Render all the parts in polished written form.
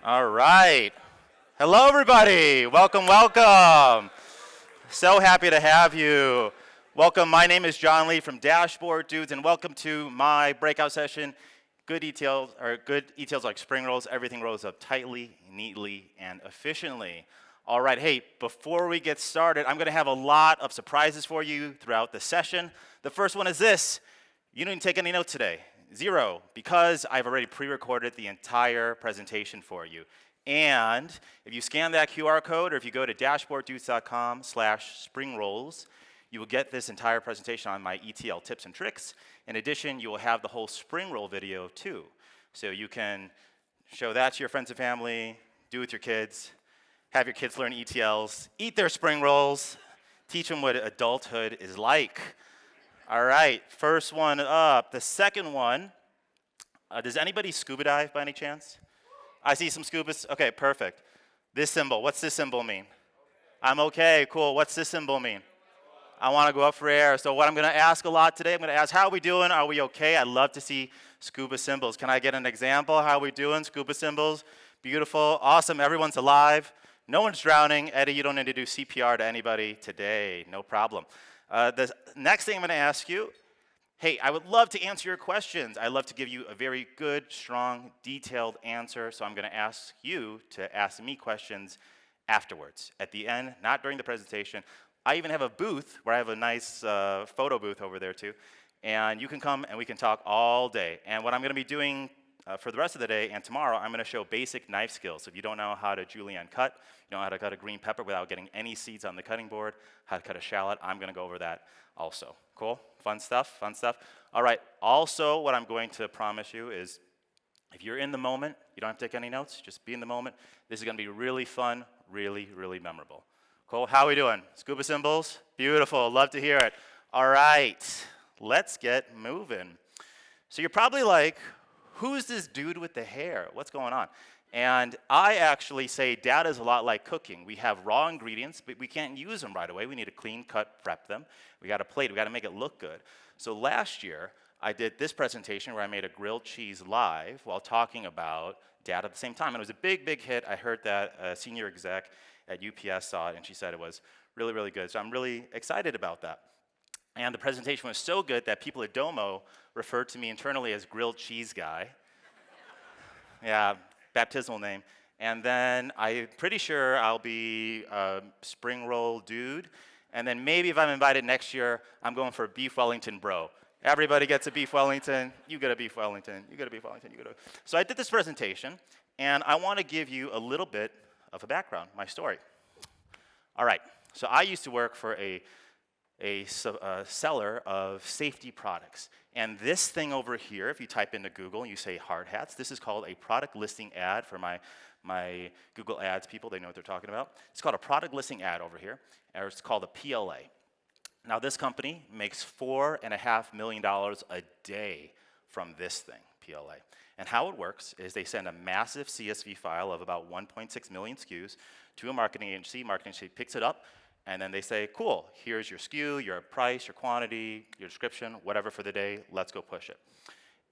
All right. Hello, everybody. Welcome, welcome. So happy to have you. Welcome. My name is John Lee from Dashboard Dudes, and welcome to my breakout session. Good ETLs like spring rolls. Everything rolls up tightly, neatly, and efficiently. All right. Hey, before we get started, I'm going to have a lot of surprises for you throughout the session. The first one is this. You didn't take any notes today. 0, because I've already pre-recorded the entire presentation for you. And if you scan that QR code, or if you go to dashboarddudes.com/springrolls, you will get this entire presentation on my ETL tips and tricks. In addition, you will have the whole spring roll video too. So you can show that to your friends and family, do with your kids, have your kids learn ETLs, eat their spring rolls, teach them what adulthood is like. All right, first one up. The second one, does anybody scuba dive by any chance? I see some scubas. Okay, perfect. This symbol, what's this symbol mean? I'm okay, cool. What's this symbol mean? I want to go up for air. So what I'm going to ask a lot today, I'm going to ask, how are we doing? Are we okay? I'd love to see scuba symbols. Can I get an example? How are we doing? Scuba symbols. Beautiful. Awesome. Everyone's alive. No one's drowning. Eddie, you don't need to do CPR to anybody today. No problem. The next thing I'm going to ask you, hey, I would love to answer your questions. I'd love to give you a very good, strong, detailed answer. So I'm going to ask you to ask me questions afterwards, at the end, not during the presentation. I even have a booth where I have a nice photo booth over there too. And you can come and we can talk all day. And what I'm going to be doing for the rest of the day and tomorrow, I'm going to show basic knife skills. If you don't know how to julienne cut, you know how to cut a green pepper without getting any seeds on the cutting board, how to cut a shallot, I'm going to go over that also. Cool? Fun stuff, fun stuff. All right, also what I'm going to promise you is if you're in the moment, you don't have to take any notes, just be in the moment. This is going to be really fun, really, really memorable. Cool, how are we doing? Scuba symbols? Beautiful, love to hear it. All right, let's get moving. So you're probably like, who's this dude with the hair? What's going on? And I actually say data is a lot like cooking. We have raw ingredients, but we can't use them right away. We need to clean, cut, prep them. We got to plate, we got to make it look good. So last year, I did this presentation where I made a grilled cheese live while talking about data at the same time. And it was a big, big hit. I heard that a senior exec at UPS saw it, and she said it was really, really good. So I'm really excited about that. And the presentation was so good that people at Domo referred to me internally as grilled cheese guy. Yeah, baptismal name. And then I'm pretty sure I'll be a spring roll dude. And then maybe if I'm invited next year, I'm going for beef Wellington bro. Everybody gets a beef Wellington. You get a beef Wellington. You get a beef Wellington. You get a. So I did this presentation, and I want to give you a little bit of a background, my story. All right. So I used to work for a seller of safety products. And this thing over here, if you type into Google and you say hard hats, this is called a product listing ad for my Google Ads people. They know what they're talking about. It's called a product listing ad over here, or it's called a PLA. Now this company makes $4.5 million a day from this thing, PLA. And how it works is they send a massive CSV file of about 1.6 million SKUs to a marketing agency. Marketing agency picks it up, and then they say, cool, here's your SKU, your price, your quantity, your description, whatever for the day, let's go push it.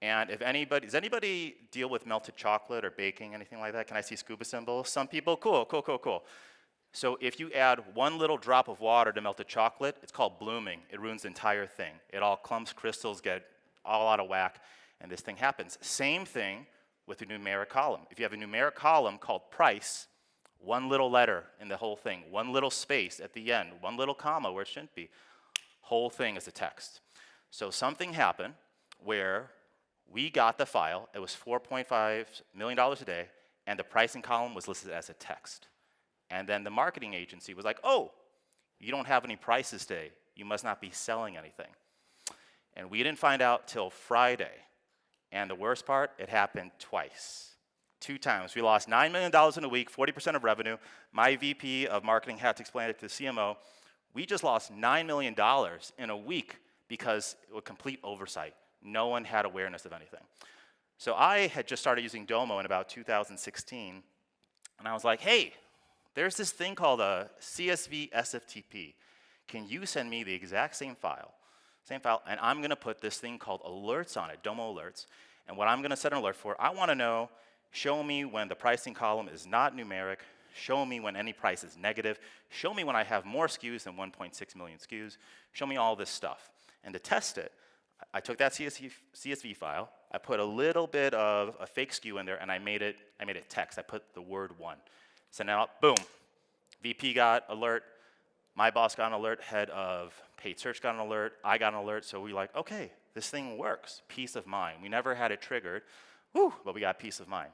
And if anybody, does anybody deal with melted chocolate or baking, anything like that? Can I see scuba symbols? Some people, cool, cool, cool, cool. So if you add one little drop of water to melted chocolate, it's called blooming. It ruins the entire thing. It all clumps, crystals get all out of whack, and this thing happens. Same thing with a numeric column. If you have a numeric column called price, one little letter in the whole thing, one little space at the end, one little comma where it shouldn't be, whole thing is a text. So something happened where we got the file, it was $4.5 million a day, and the pricing column was listed as a text. And then the marketing agency was like, oh, you don't have any prices today. You must not be selling anything. And we didn't find out till Friday. And the worst part, it happened twice. 2 times. We lost $9 million in a week, 40% of revenue. My VP of marketing had to explain it to the CMO. We just lost $9 million in a week because it was complete oversight. No one had awareness of anything. So I had just started using Domo in about 2016, and I was like, hey, there's this thing called a CSV SFTP. Can you send me the exact same file, and I'm going to put this thing called alerts on it, Domo alerts. And what I'm going to set an alert for, I want to know Show me when the pricing column is not numeric. Show me when any price is negative. Show me when I have more SKUs than 1.6 million SKUs. Show me all this stuff. And to test it, I took that CSV file, I put a little bit of a fake SKU in there, and I made it text. I put the word 1. Sent it out, boom. VP got alert, my boss got an alert, head of paid search got an alert, I got an alert, so we like, okay, this thing works, peace of mind. We never had it triggered, whew, but we got peace of mind.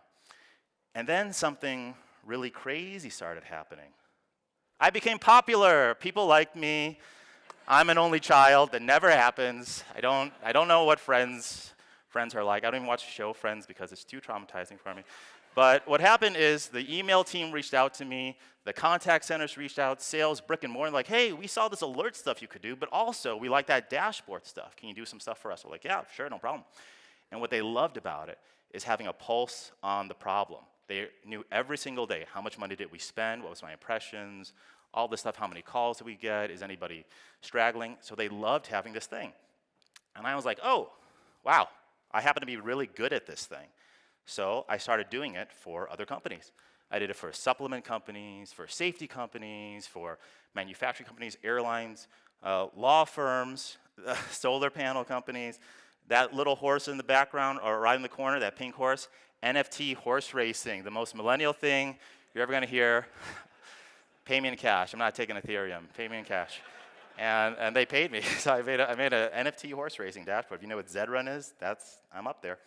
And then something really crazy started happening. I became popular, people liked me. I'm an only child, that never happens. I don't know what friends are like. I don't even watch the show Friends because it's too traumatizing for me. But what happened is the email team reached out to me, the contact centers reached out, sales, brick and mortar, like, hey, we saw this alert stuff you could do, but also we like that dashboard stuff. Can you do some stuff for us? We're like, yeah, sure, no problem. And what they loved about it is having a pulse on the problem. They knew every single day, how much money did we spend, what was my impressions, all this stuff, how many calls did we get, is anybody straggling? So they loved having this thing. And I was like, oh, wow, I happen to be really good at this thing. So I started doing it for other companies. I did it for supplement companies, for safety companies, for manufacturing companies, airlines, law firms, solar panel companies. That little horse in the background, or right in the corner, that pink horse, NFT horse racing, the most millennial thing you're ever going to hear. Pay me in cash. I'm not taking Ethereum. Pay me in cash. And they paid me. So I made a NFT horse racing dashboard. If you know what Zedrun is, I'm up there.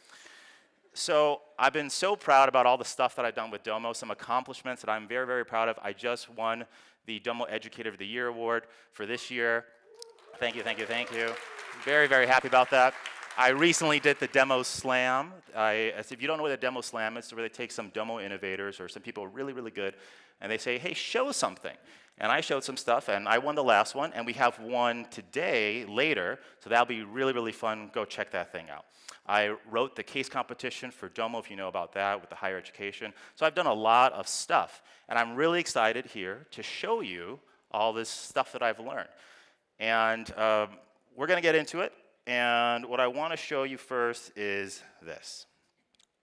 So I've been so proud about all the stuff that I've done with Domo, some accomplishments that I'm very, very proud of. I just won the Domo Educator of the Year award for this year. Thank you, thank you, thank you. Very, very happy about that. I recently did the Demo Slam. If you don't know what a Demo Slam is, it's where they take some Domo innovators or some people really, really good, and they say, hey, show something. And I showed some stuff, and I won the last one, and we have one today, later, so that'll be really, really fun. Go check that thing out. I wrote the case competition for Domo, if you know about that, with the higher education. So I've done a lot of stuff, and I'm really excited here to show you all this stuff that I've learned. And we're going to get into it, and what I want to show you first is this.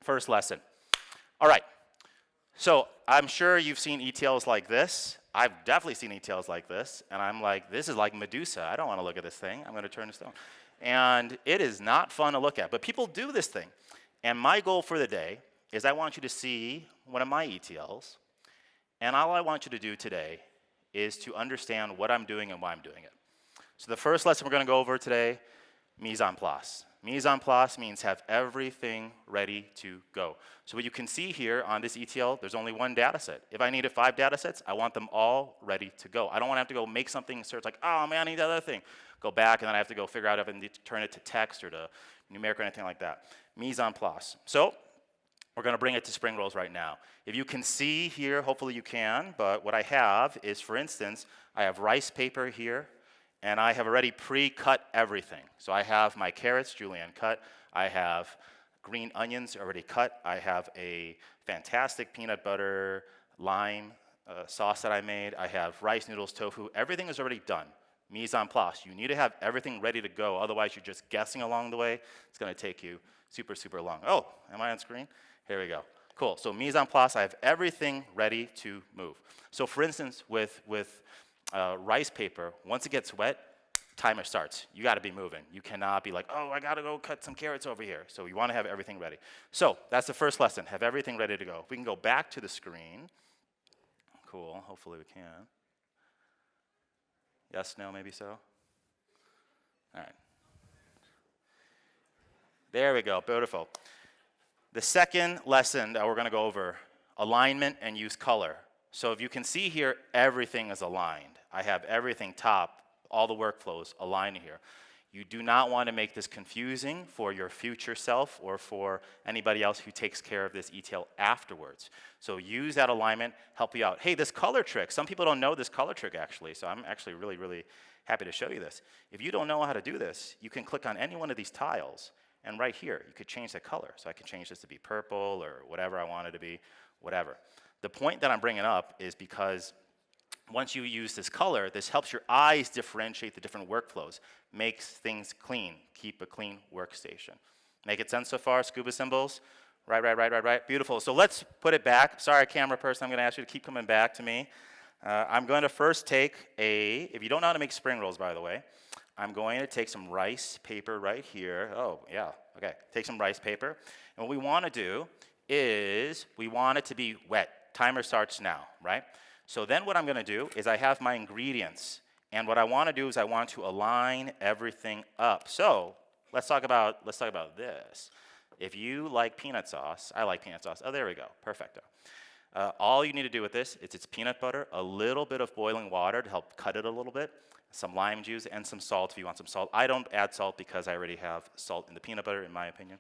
First lesson. All right. So I'm sure you've seen ETLs like this. I've definitely seen ETLs like this, and I'm like, this is like Medusa. I don't want to look at this thing. I'm going to turn to stone. And it is not fun to look at, but people do this thing. And my goal for the day is I want you to see one of my ETLs, and all I want you to do today is to understand what I'm doing and why I'm doing it. So the first lesson we're going to go over today, mise en place. Mise en place means have everything ready to go. So what you can see here on this ETL, there's only one data set. If I needed 5 data sets, I want them all ready to go. I don't want to have to go make something, search like, oh man, I need that other thing. Go back, and then I have to go figure out if I need to turn it to text or to numeric or anything like that. Mise en place. So we're going to bring it to spring rolls right now. If you can see here, hopefully you can, but what I have is, for instance, I have rice paper here, and I have already pre-cut everything. So I have my carrots, julienne cut. I have green onions already cut. I have a fantastic peanut butter lime sauce that I made. I have rice noodles, tofu. Everything is already done. Mise en place. You need to have everything ready to go. Otherwise, you're just guessing along the way. It's going to take you super, super long. Oh, am I on screen? Here we go. Cool. So mise en place, I have everything ready to move. So for instance, with rice paper, once it gets wet, timer starts. You got to be moving. You cannot be like, oh, I got to go cut some carrots over here. So you want to have everything ready. So that's the first lesson. Have everything ready to go. We can go back to the screen. Cool. Hopefully we can. Yes, no, maybe so. All right. There we go. Beautiful. The second lesson that we're going to go over, alignment and use color. So if you can see here, everything is aligned. I have everything top, all the workflows aligned here. You do not want to make this confusing for your future self or for anybody else who takes care of this ETL afterwards. So use that alignment, help you out. Hey, this color trick, some people don't know this color trick actually, so I'm actually really, really happy to show you this. If you don't know how to do this, you can click on any one of these tiles, and right here, you could change the color. So I can change this to be purple or whatever I want it to be, whatever. The point that I'm bringing up is because once you use this color, this helps your eyes differentiate the different workflows, makes things clean, keep a clean workstation. Make it sense so far, scuba symbols? Right. Beautiful. So let's put it back. Sorry, camera person, I'm going to ask you to keep coming back to me. I'm going to first take if you don't know how to make spring rolls, by the way, I'm going to take some rice paper right here. Oh, yeah, okay. Take some rice paper. And what we want to do is we want it to be wet. Timer starts now, right? So then what I'm going to do is I have my ingredients. And what I want to do is I want to align everything up. So let's talk about this. If you like peanut sauce, I like peanut sauce. Oh, there we go. Perfecto. All you need to do with this is it's peanut butter, a little bit of boiling water to help cut it a little bit, some lime juice, and some salt if you want some salt. I don't add salt because I already have salt in the peanut butter, in my opinion.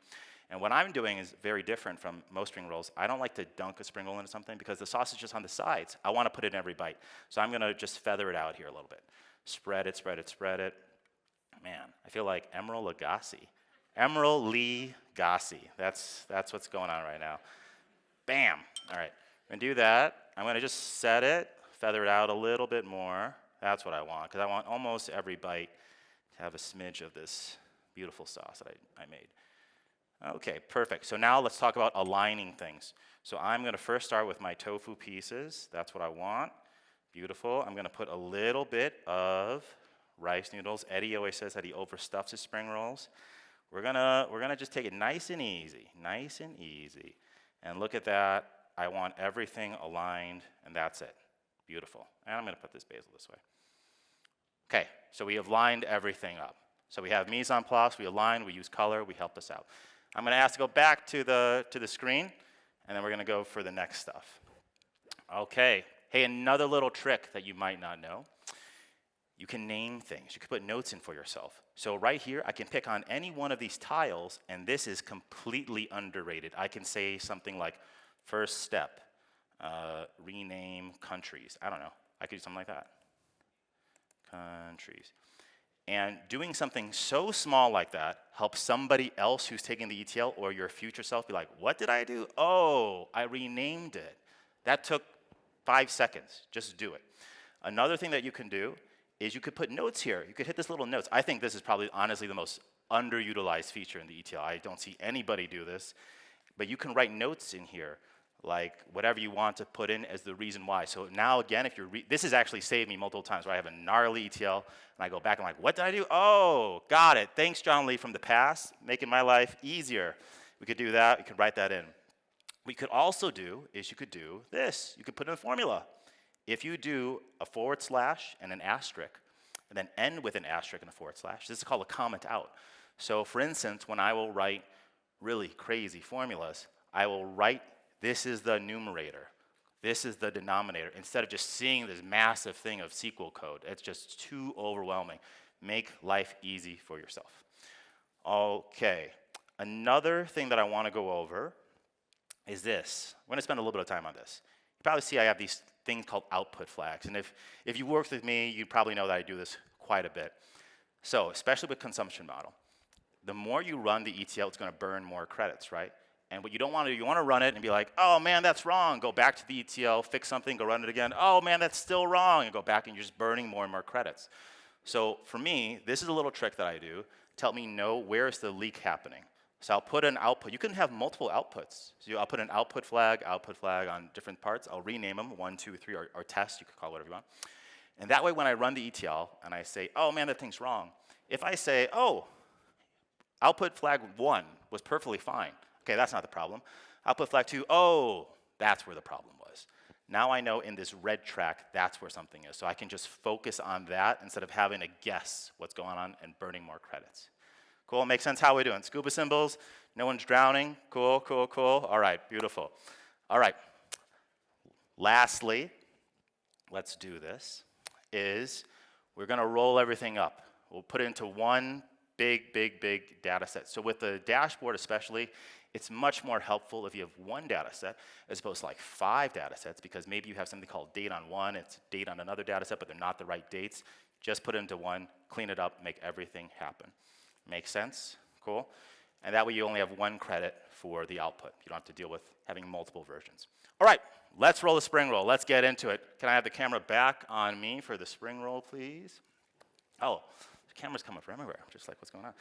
And what I'm doing is very different from most spring rolls. I don't like to dunk a spring roll into something because the sauce is just on the sides. I want to put it in every bite. So I'm going to just feather it out here a little bit. Spread it. Man, I feel like Emeril Lagasse. Emeril Lee Gassi. That's what's going on right now. Bam. All right. I'm going to do that. I'm going to just set it, feather it out a little bit more. That's what I want, because I want almost every bite to have a smidge of this beautiful sauce that I made. Okay, perfect. So now let's talk about aligning things. So I'm going to first start with my tofu pieces. That's what I want. Beautiful. I'm going to put a little bit of rice noodles. Eddie always says that he overstuffs his spring rolls. We're gonna just take it nice and easy. And look at that. I want everything aligned, and that's it. Beautiful. And I'm going to put this basil this way. Okay, so we have lined everything up. So we have mise en place, we aligned, we use color, we helped us out. I'm going to ask to go back to the screen, and then we're going to go for the next stuff. Okay. Hey, another little trick that you might not know. You can name things. You can put notes in for yourself. So right here, I can pick on any one of these tiles, and this is completely underrated. I can say something like, first step, rename countries. I don't know. I could do something like that. Countries. And doing something so small like that helps somebody else who's taking the ETL or your future self be like, what did I do? Oh, I renamed it. That took 5 seconds. Just do it. Another thing that you can do is you could put notes here. You could hit this little notes. I think this is probably honestly the most underutilized feature in the ETL. I don't see anybody do this. But you can write notes in here, like whatever you want to put in as the reason why. So now again, if you're, this has actually saved me multiple times where I have a gnarly ETL, and I go back and I'm like, what did I do? Oh, got it. Thanks, John Lee from the past, making my life easier. We could do that. We could write that in. What you could also do is you could do this. You could put in a formula. If you do a / and an asterisk, and then end with an asterisk and a / this is called a comment out. So for instance, when I will write really crazy formulas, I will write, this is the numerator, this is the denominator, instead of just seeing this massive thing of SQL code. It's just too overwhelming. Make life easy for yourself. Okay, another thing that I want to go over is this. I'm going to spend a little bit of time on this. You probably see I have these things called output flags. And if you worked with me, you probably know that I do this quite a bit. So especially with consumption model, the more you run the ETL, it's going to burn more credits, right? And what you don't want to do, you want to run it and be like, oh, man, that's wrong. Go back to the ETL, fix something, go run it again. Oh, man, that's still wrong. And go back and you're just burning more and more credits. So for me, this is a little trick that I do to help me know where is the leak happening. So I'll put an output. You can have multiple outputs. So I'll put an output flag on different parts. I'll rename them, 1, 2, 3, or test. You could call it whatever you want. And that way, when I run the ETL and I say, oh, man, that thing's wrong, if I say, oh, output flag 1 was perfectly fine. Okay, that's not the problem. Output flag 2, oh, that's where the problem was. Now I know in this red track, that's where something is. So I can just focus on that instead of having to guess what's going on and burning more credits. Cool, makes sense. How are we doing? Scuba symbols, no one's drowning. Cool. All right, beautiful. All right, lastly, let's do this, is we're going to roll everything up. We'll put it into one big data set. So with the dashboard especially, it's much more helpful if you have one data set as opposed to like 5 data sets, because maybe you have something called date on one, it's date on another data set, but they're not the right dates. Just put it into one, clean it up, make everything happen. Make sense? Cool. And that way you only have 1 credit for the output. You don't have to deal with having multiple versions. All right, let's roll the spring roll. Let's get into it. Can I have the camera back on me for the spring roll, please? Oh, the camera's coming from everywhere. Just like, what's going on?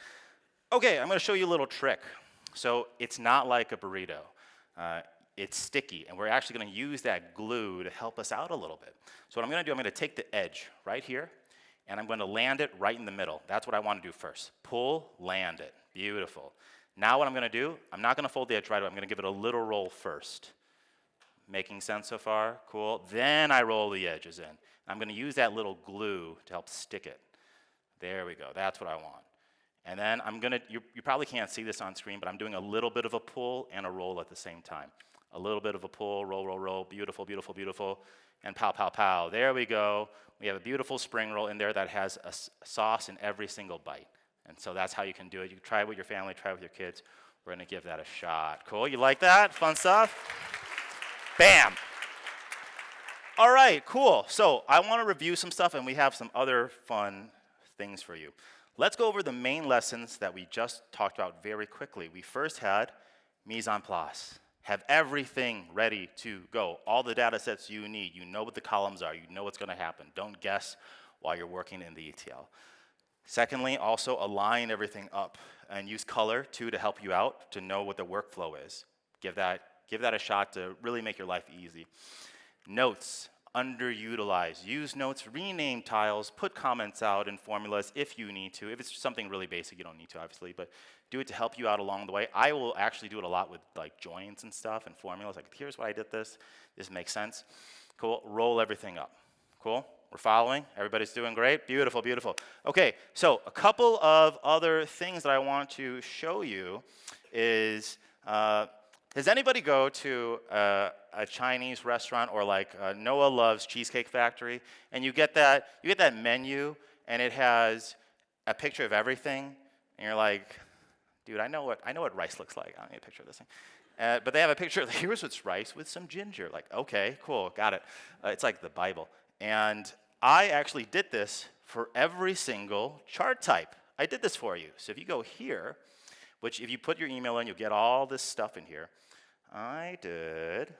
Okay, I'm going to show you a little trick. So it's not like a burrito. it's sticky, and we're actually going to use that glue to help us out a little bit. So what I'm going to do, I'm going to take the edge right here, and I'm going to land it right in the middle. That's what I want to do first. Pull, land it. Beautiful. Now what I'm going to do, I'm not going to fold the edge right away. I'm going to give it a little roll first. Making sense so far? Cool. Then I roll the edges in. I'm going to use that little glue to help stick it. There we go. That's what I want. And then I'm going to, you probably can't see this on screen, but I'm doing a little bit of a pull and a roll at the same time. A little bit of a pull, roll, roll, roll. Beautiful, beautiful, beautiful. And pow, pow, pow. There we go. We have a beautiful spring roll in there that has a sauce in every single bite. And so that's how you can do it. You can try it with your family, try it with your kids. We're going to give that a shot. Cool? You like that? Fun stuff? Bam. All right, cool. So I want to review some stuff, and we have some other fun things for you. Let's go over the main lessons that we just talked about very quickly. We first had mise en place. Have everything ready to go. All the data sets you need. You know what the columns are. You know what's going to happen. Don't guess while you're working in the ETL. Secondly, also align everything up and use color too to help you out to know what the workflow is. Give that a shot to really make your life easy. Notes, underutilized. Use notes, rename tiles, put comments out in formulas if you need to. If it's something really basic, you don't need to, obviously, but do it to help you out along the way. I will actually do it a lot with like joins and stuff and formulas. Like, here's why I did this. This makes sense. Cool. Roll everything up. Cool. We're following. Everybody's doing great. Beautiful, beautiful. Okay, so a couple of other things that I want to show you is, does anybody go to a Chinese restaurant or like Noah Loves Cheesecake Factory, and you get that menu, and it has a picture of everything, and you're like, dude, I know what rice looks like. I don't need a picture of this thing. But they have a picture of, here's what's rice with some ginger. Like, okay, cool, got it. It's like the Bible. And I actually did this for every single chart type. I did this for you. So if you go here, which if you put your email in, you'll get all this stuff in here. I did,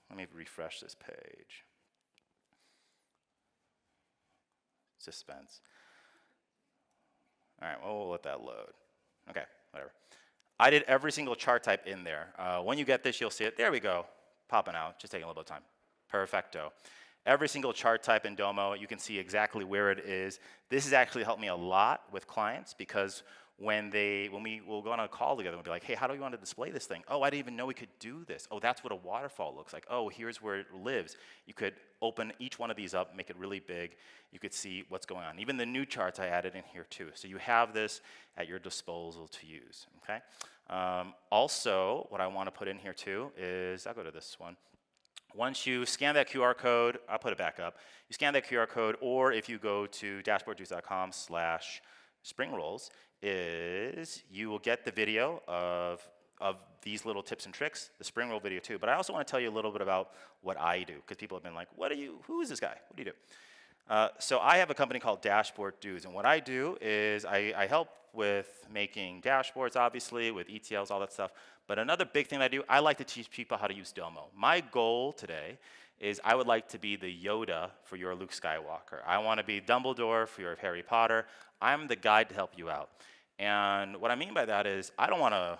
let me refresh this page. Suspense. All right, well, we'll let that load. Okay, whatever. I did every single chart type in there. When you get this, you'll see it. There we go, popping out, just taking a little bit of time. Perfecto. Every single chart type in Domo, you can see exactly where it is. This has actually helped me a lot with clients because when we will go on a call together, we'll be like, hey, how do we want to display this thing? Oh, I didn't even know we could do this. Oh, that's what a waterfall looks like. Oh, here's where it lives. You could open each one of these up, make it really big. You could see what's going on. Even the new charts I added in here too. So you have this at your disposal to use, okay? Also, what I want to put in here too is, I'll go to this one. Once you scan that QR code, I'll put it back up. You scan that QR code, or if you go to dashboarddudes.com/springrolls, you will get the video of these little tips and tricks, the spring roll video too. But I also want to tell you a little bit about what I do, because people have been like, who is this guy? What do you do? So I have a company called Dashboard Dudes, and what I do is I help with making dashboards, obviously, with ETLs, all that stuff. But another big thing that I do, I like to teach people how to use Domo. My goal today is I would like to be the Yoda for your Luke Skywalker. I want to be Dumbledore for your Harry Potter. I'm the guide to help you out. And what I mean by that is I don't want to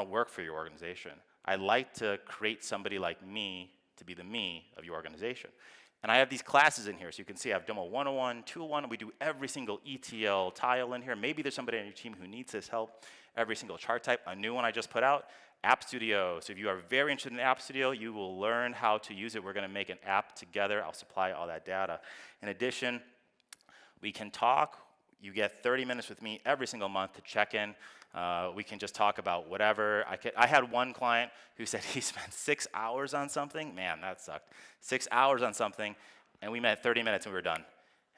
work for your organization. I like to create somebody like me to be the me of your organization. And I have these classes in here, so you can see I have Domo 101, 201, we do every single ETL tile in here. Maybe there's somebody on your team who needs this help. Every single chart type. A new one I just put out, App Studio. So if you are very interested in App Studio, you will learn how to use it. We're going to make an app together. I'll supply all that data. In addition, we can talk. You get 30 minutes with me every single month to check in. We can just talk about whatever. I had one client who said he spent 6 hours on something. Man, that sucked. 6 hours on something, and we met 30 minutes and we were done.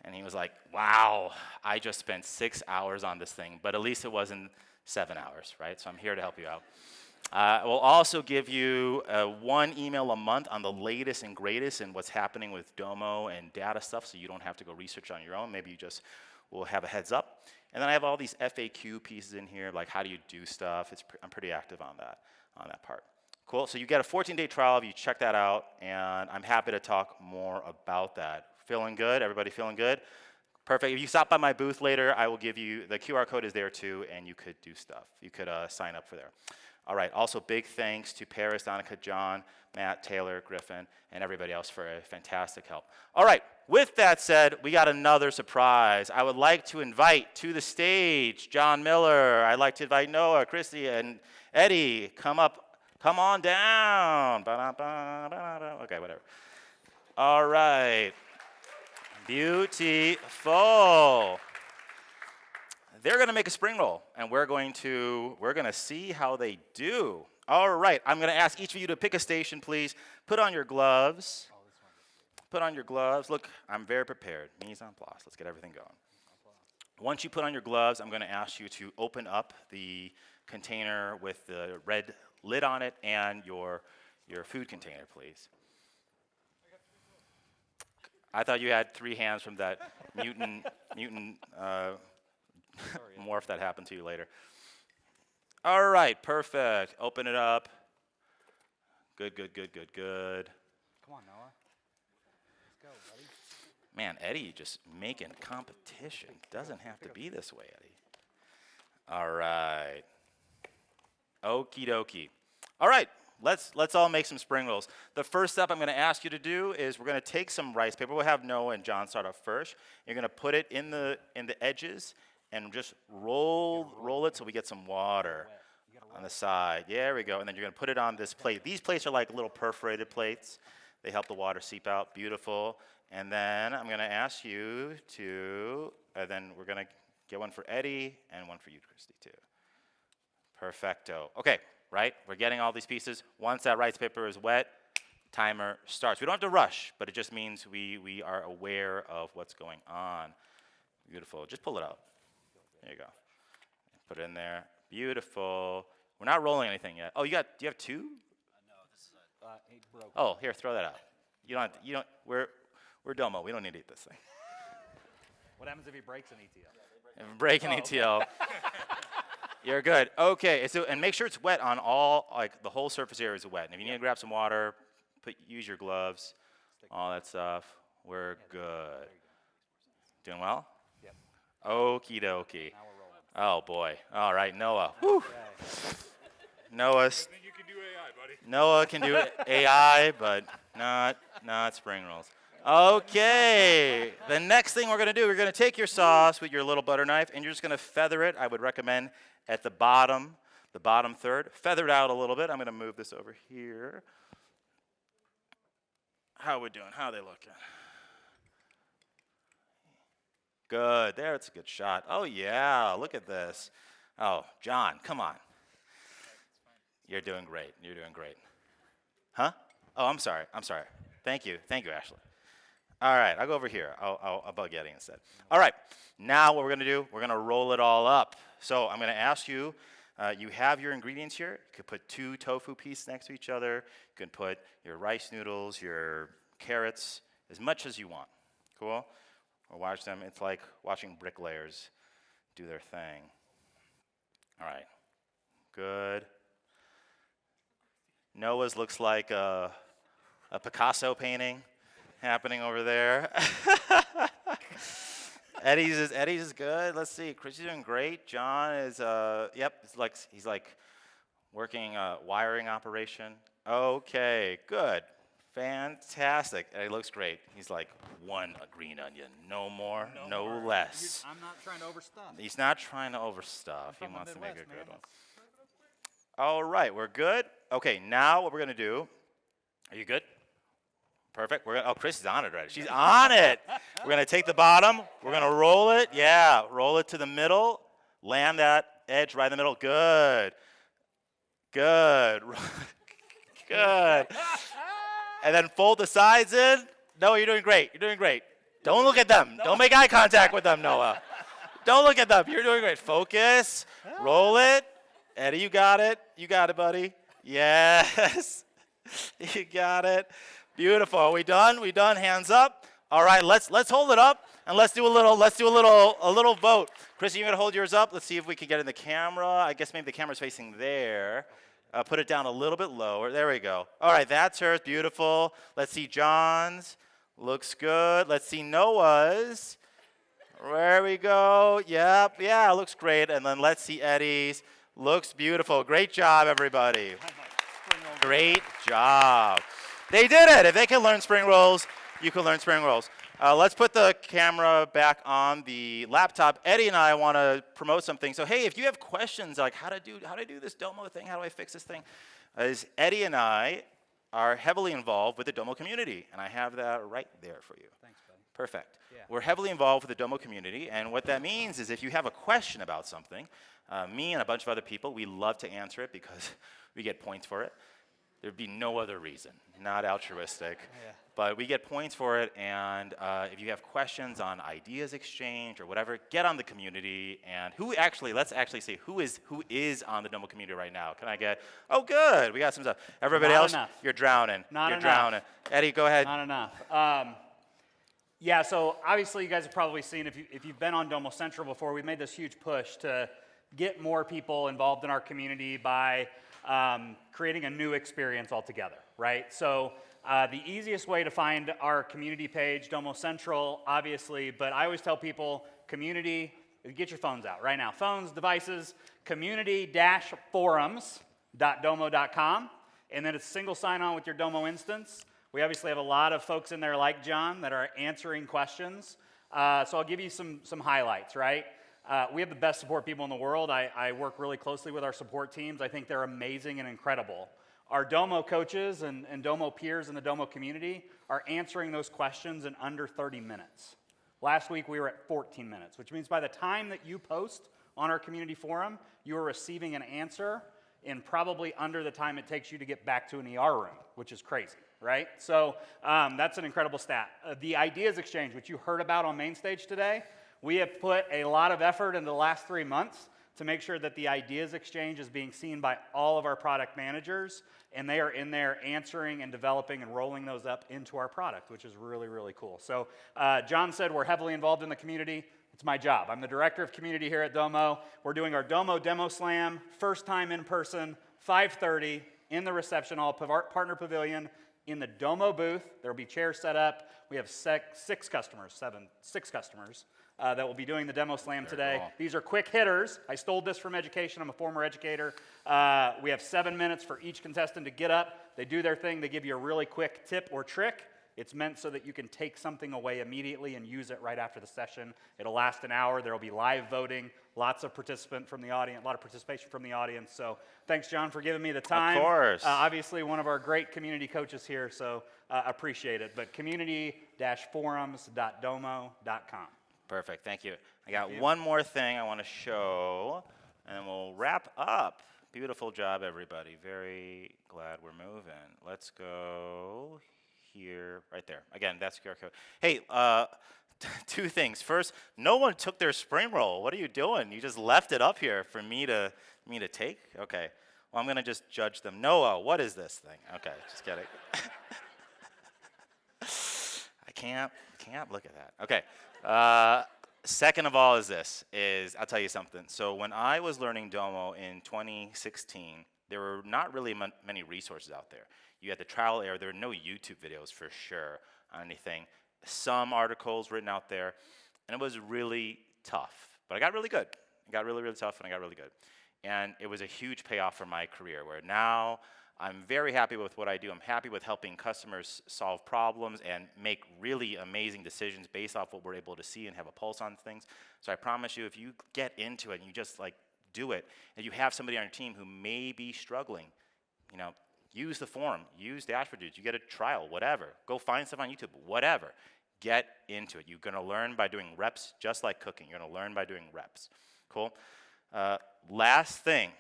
And he was like, wow, I just spent 6 hours on this thing, but at least it wasn't 7 hours, right? So I'm here to help you out. We'll also give you one email a month on the latest and greatest and what's happening with Domo and data stuff, so you don't have to go research on your own. Maybe you just will have a heads up. And then I have all these FAQ pieces in here, like how do you do stuff. I'm pretty active on that part. Cool, so you get a 14-day trial if you check that out, and I'm happy to talk more about that. Feeling good? Everybody feeling good? Perfect. If you stop by my booth later, I will give you, the QR code is there too, and you could do stuff. You could sign up for there. All right, also big thanks to Paris, Donica, John, Matt, Taylor, Griffin, and everybody else for a fantastic help. All right, with that said, we got another surprise. I would like to invite to the stage John Miller. I'd like to invite Noah, Christy, and Eddie. Come on down. Okay, whatever. All right. Beautiful. They're going to make a spring roll, and we're going to see how they do. All right, I'm going to ask each of you to pick a station, please. Put on your gloves. Put on your gloves. Look, I'm very prepared. Mise en place. Let's get everything going. Once you put on your gloves, I'm going to ask you to open up the container with the red lid on it and your food container, please. I thought you had 3 hands from that mutant morph that happened to you later. All right, perfect. Open it up. Good. Come on, Noah. Let's go, buddy. Man, Eddie just making competition. Doesn't have to be this way, Eddie. All right. Okie dokie. All right, let's all make some spring rolls. The first step I'm going to ask you to do is we're going to take some rice paper. We'll have Noah and John start off first. You're going to put it in the edges and just roll it so we get some water on the side. There we go. And then you're going to put it on this plate. These plates are like little perforated plates. They help the water seep out. Beautiful. And then I'm going to ask you to, then we're going to get one for Eddie and one for you, Christy, too. Perfecto. Okay, right? We're getting all these pieces. Once that rice paper is wet, timer starts. We don't have to rush, but it just means we are aware of what's going on. Beautiful. Just pull it out. There you go. Put it in there. Beautiful. We're not rolling anything yet. Oh, do you have 2? No, this is it broke. Oh, here, throw that out. We're Domo. We don't need to eat this thing. What happens if he breaks an ETL? If you break an ETL, you're good. Okay, and make sure it's wet on all, like the whole surface area is wet. And if you need to grab some water, use your gloves, all that stuff. We're good. Doing well? Yep. Okie dokie. Now we're rolling. Oh boy. All right, Noah. Whew. Noah can do AI, but not spring rolls. Okay. The next thing we're going to do, we're going to take your sauce with your little butter knife, and you're just going to feather it. I would recommend at the bottom third. Feather it out a little bit. I'm going to move this over here. How are we doing? How are they looking? Good. There, it's a good shot. Oh, yeah. Look at this. Oh, John, come on. You're doing great. Huh? Oh, I'm sorry. Thank you, Ashley. All right, I'll go over here. I'll bug Eddie instead. All right, now what we're going to do, we're going to roll it all up. So I'm going to ask you, you have your ingredients here. You could put 2 tofu pieces next to each other. You can put your rice noodles, your carrots, as much as you want. Cool? Or watch them. It's like watching bricklayers do their thing. All right, good. Noah's looks like a Picasso painting happening over there. Eddie's is good. Let's see. Chris is doing great. John is he's like working a wiring operation. Okay, good. Fantastic. Eddie looks great. He's like 1 green onion, no more, no less. I'm not trying to overstuff. He's not trying to overstuff. He wants to make a Midwest, good man. one. All right, we're good. Okay, now what we're going to do, are you good? Perfect. Chris is on it already. She's on it. We're going to take the bottom. We're going to roll it. Yeah, roll it to the middle. Land that edge right in the middle. Good. Good. And then fold the sides in. Noah, you're doing great. Don't look at them. Don't make eye contact with them, Noah. Don't look at them. You're doing great. Focus. Roll it. Eddie, you got it. You got it, buddy. Yes. You got it. Beautiful. Are we done? We done? Hands up. All right, let's hold it up and let's do a little vote. Chrissy, you're gonna hold yours up. Let's see if we can get in the camera. I guess maybe the camera's facing there. Put it down a little bit lower. There we go. All right, that's hers. Beautiful. Let's see John's. Looks good. Let's see Noah's. There we go. Yep. Yeah, looks great. And then let's see Eddie's. Looks beautiful. Great job, everybody. Spring roll. Great job. They did it. If they can learn spring rolls, you can learn spring rolls. Let's put the camera back on the laptop. Eddie and I want to promote something. So hey, if you have questions like how to do this Domo thing, how do I fix this thing, as Eddie and I are heavily involved with the Domo community, and I have that right there for you. Thanks, buddy. Perfect. Yeah. We're heavily involved with the Domo community, and what that means is if you have a question about something, me and a bunch of other people, we love to answer it because we get points for it. There'd be no other reason, not altruistic. Yeah. But we get points for it, and if you have questions on ideas exchange or whatever, get on the community. And let's actually see who is on the Domo community right now. Can I get, oh good, we got some stuff. Everybody Not else, enough. you're drowning. Not you're enough. drowning. Eddie, go ahead. Not enough. Yeah, so obviously you guys have probably seen, if you've been on Domo Central before, we've made this huge push to get more people involved in our community by creating a new experience altogether, right? So the easiest way to find our community page, Domo Central, obviously, but I always tell people, community, get your phones out right now. Phones, devices, community-forums.domo.com, and then it's single sign-on with your Domo instance. We obviously have a lot of folks in there like John that are answering questions. So I'll give you some highlights, right? We have the best support people in the world. I work really closely with our support teams. I think they're amazing and incredible. Our Domo coaches and Domo peers in the Domo community are answering those questions in under 30 minutes. Last week we were at 14 minutes, which means by the time that you post on our community forum, you are receiving an answer in probably under the time it takes you to get back to an ER room, which is crazy, right? So that's an incredible stat. The ideas exchange, which you heard about on main stage today, we have put a lot of effort in the last 3 months to make sure that the ideas exchange is being seen by all of our product managers, and they are in there answering and developing and rolling those up into our product, which is really, really cool. So John said we're heavily involved in the community. It's my job. I'm the director of community here at Domo. We're doing our Domo Demo Slam, first time in person, 5:30 in the reception hall, partner pavilion, in the Domo booth. There will be chairs set up. We have six customers that will be doing the Demo Slam today. Cool. These are quick hitters. I stole this from education. I'm a former educator. We have 7 minutes for each contestant to get up. They do their thing. They give you a really quick tip or trick. It's meant so that you can take something away immediately and use it right after the session. It'll last an hour. There will be live voting, lots of participation from the audience. So thanks, John, for giving me the time. Of course. Obviously, one of our great community coaches here, so appreciate it. But community-forums.domo.com. Perfect, thank you. I got one more thing I want to show, and then we'll wrap up. Beautiful job, everybody. Very glad we're moving. Let's go here, right there. Again, that's QR code. Hey, two things. First, no one took their spring roll. What are you doing? You just left it up here for me to take? Okay. Well, I'm going to just judge them. Noah, what is this thing? Okay, just kidding. I can't look at that. Okay. Second of all I'll tell you something. So when I was learning Domo in 2016, there were not really many resources out there. You had the trial error. There were no YouTube videos for sure on anything. Some articles written out there, and it was really tough. But I got really good. It got really, really tough, and I got really good. And it was a huge payoff for my career, where now I'm very happy with what I do. I'm happy with helping customers solve problems and make really amazing decisions based off what we're able to see and have a pulse on things. So I promise you, if you get into it and you just do it, and you have somebody on your team who may be struggling, use the forum, use Dashboard Dudes, you get a trial, whatever. Go find stuff on YouTube, whatever. Get into it. You're gonna learn by doing reps, just like cooking. You're gonna learn by doing reps. Cool? Last thing.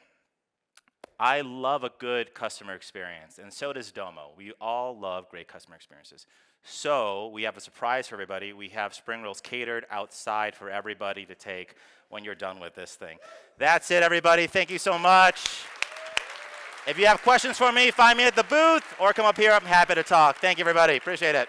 I love a good customer experience, and so does Domo. We all love great customer experiences. So we have a surprise for everybody. We have spring rolls catered outside for everybody to take when you're done with this thing. That's it, everybody. Thank you so much. If you have questions for me, find me at the booth or come up here. I'm happy to talk. Thank you, everybody. Appreciate it.